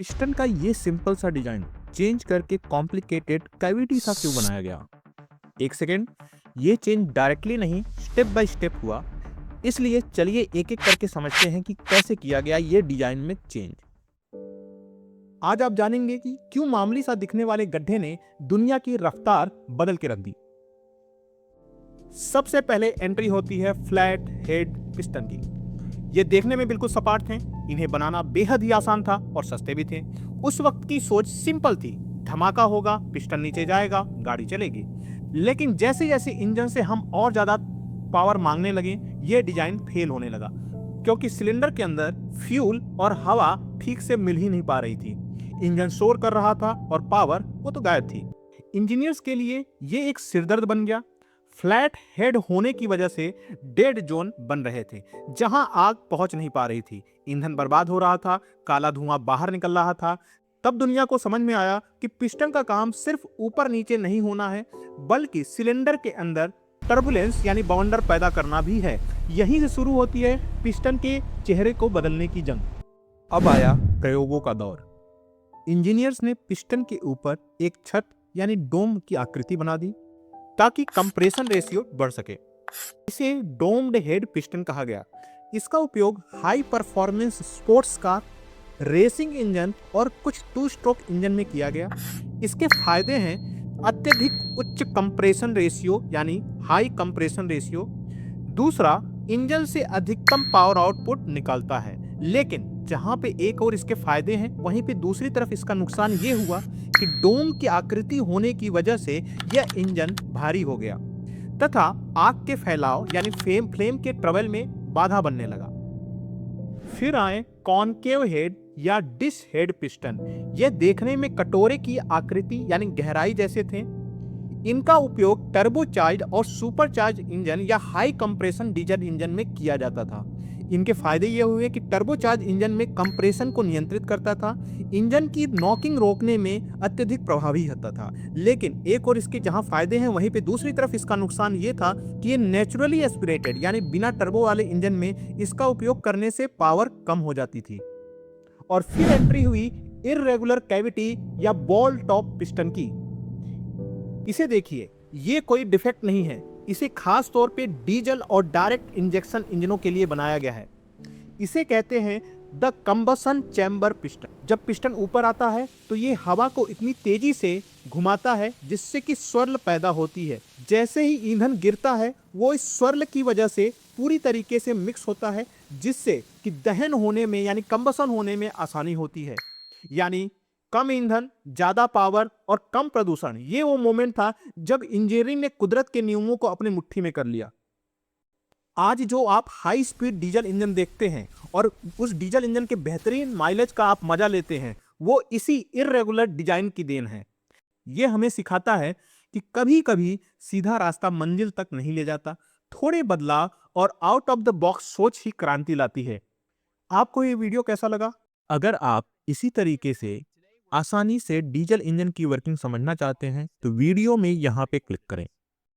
Piston का ये simple सा डिजाइन चेंज करके कॉम्प्लिकेटेड कैविटी सा क्यों बनाया गया? एक सेकेंड, ये चेंज डायरेक्टली नहीं स्टेप बाय स्टेप हुआ। इसलिए चलिए एक एक करके समझते हैं कि कैसे किया गया ये डिजाइन में चेंज। आज आप जानेंगे कि क्यों मामूली सा दिखने वाले गड्ढे ने दुनिया की रफ्तार बदल के रख दी। सबसे पहले एंट्री होती है फ्लैट हेड पिस्टन की। ये देखने में बिल्कुल सपाट थे, इन्हें बनाना बेहद ही आसान था और सस्ते भी थे। उस वक्त की सोच सिंपल थी, धमाका होगा, पिस्टन नीचे जाएगा, गाड़ी चलेगी। लेकिन जैसे जैसे इंजन से हम और ज्यादा पावर मांगने लगे, ये डिजाइन फेल होने लगा, क्योंकि सिलेंडर के अंदर फ्यूल और हवा ठीक से मिल ही नहीं पा रही थी। इंजन शोर कर रहा था और पावर वो तो गायब थी। इंजीनियर्स के लिए ये एक सिरदर्द बन गया। फ्लैट हेड होने की वजह से डेड जोन बन रहे थे, जहां आग पहुंच नहीं पा रही थी, ईंधन बर्बाद हो रहा था, काला धुआं बाहर निकल रहा था। तब दुनिया को समझ में आया कि पिस्टन का काम सिर्फ ऊपर नीचे नहीं होना है, बल्कि सिलेंडर के अंदर टर्बुलेंस यानी बवंडर पैदा करना भी है। यहीं से शुरू होती है पिस्टन के चेहरे को बदलने की जंग। अब आया प्रयोगों का दौर। इंजीनियर्स ने पिस्टन के ऊपर एक छत यानी डोम की आकृति बना दी ताकि कंप्रेशन रेशियो बढ़ सके। इसे डोम्ड हेड पिस्टन कहा गया। इसका उपयोग high performance sports car, racing engine और कुछ टू स्ट्रोक इंजन में किया गया। इसके फायदे हैं अत्यधिक उच्च कंप्रेशन रेशियो यानी हाई कंप्रेशन रेशियो। दूसरा, इंजन से अधिकतम पावर आउटपुट निकालता है। लेकिन जहां पे एक और इसके फायदे हैं, वहीं पे दूसरी तरफ इसका नुकसान ये हुआ कि डोम की आकृति होने की वजह से यह इंजन भारी हो गया तथा आग के फैलाव यानी फ्लेम के ट्रेवल में बाधा बनने लगा। फिर आए कॉनकेव हेड या डिश हेड पिस्टन। यह देखने में कटोरे की आकृति यानी गहराई जैसे थे। इनका उपयोग टर्बोचार्ज और सुपरचार्ज इंजन या हाई कंप्रेशन डीजल इंजन में किया जाता था। इनके फायदे ये हुए कि टर्बोचार्ज इंजन में कंप्रेशन को नियंत्रित करता था, इंजन की नॉकिंग रोकने में अत्यधिक प्रभावी होता था। लेकिन एक और इसके जहां फायदे हैं, वहीं पे दूसरी तरफ इसका नुकसान ये था कि ये नेचुरली एस्पिरेटेड यानी बिना टर्बो वाले इंजन में इसका उपयोग करने से पावर कम हो जाती थी। और फिर एंट्री हुई इररेगुलर कैविटी या बॉल टॉप पिस्टन की। इसे देखिए, ये कोई डिफेक्ट नहीं है, इसे खास तौर पे डीजल और डायरेक्ट इंजेक्शन इंजनों के लिए बनाया गया है। इसे कहते हैं द कंबसन चैम्बर पिस्टन। जब पिस्टन ऊपर आता है तो ये हवा को इतनी तेजी से घुमाता है जिससे कि स्वर्ल पैदा होती है। जैसे ही ईंधन गिरता है, वो इस स्वर्ल की वजह से पूरी तरीके से मिक्स होता है, जिससे कि दहन होने में यानी कंबसन होने में आसानी होती है। यानी कम ईंधन, ज्यादा पावर और कम प्रदूषण। ये वो मोमेंट था जब इंजीनियरिंग ने कुदरत के नियमों को अपने मुट्ठी में कर लिया। आज जो आप हाई स्पीड डीजल इंजन देखते हैं और उस डीजल इंजन के बेहतरीन माइलेज का आप मजा लेते हैं, वो इसी इररेगुलर डिजाइन की देन है। ये हमें सिखाता है कि कभी कभी सीधा रास्ता मंजिल तक नहीं ले जाता, थोड़े बदलाव और आउट ऑफ द बॉक्स सोच ही क्रांति लाती है। आपको ये वीडियो कैसा लगा? अगर आप इसी तरीके से आसानी से डीजल इंजन की वर्किंग समझना चाहते हैं तो वीडियो में यहाँ पे क्लिक करें।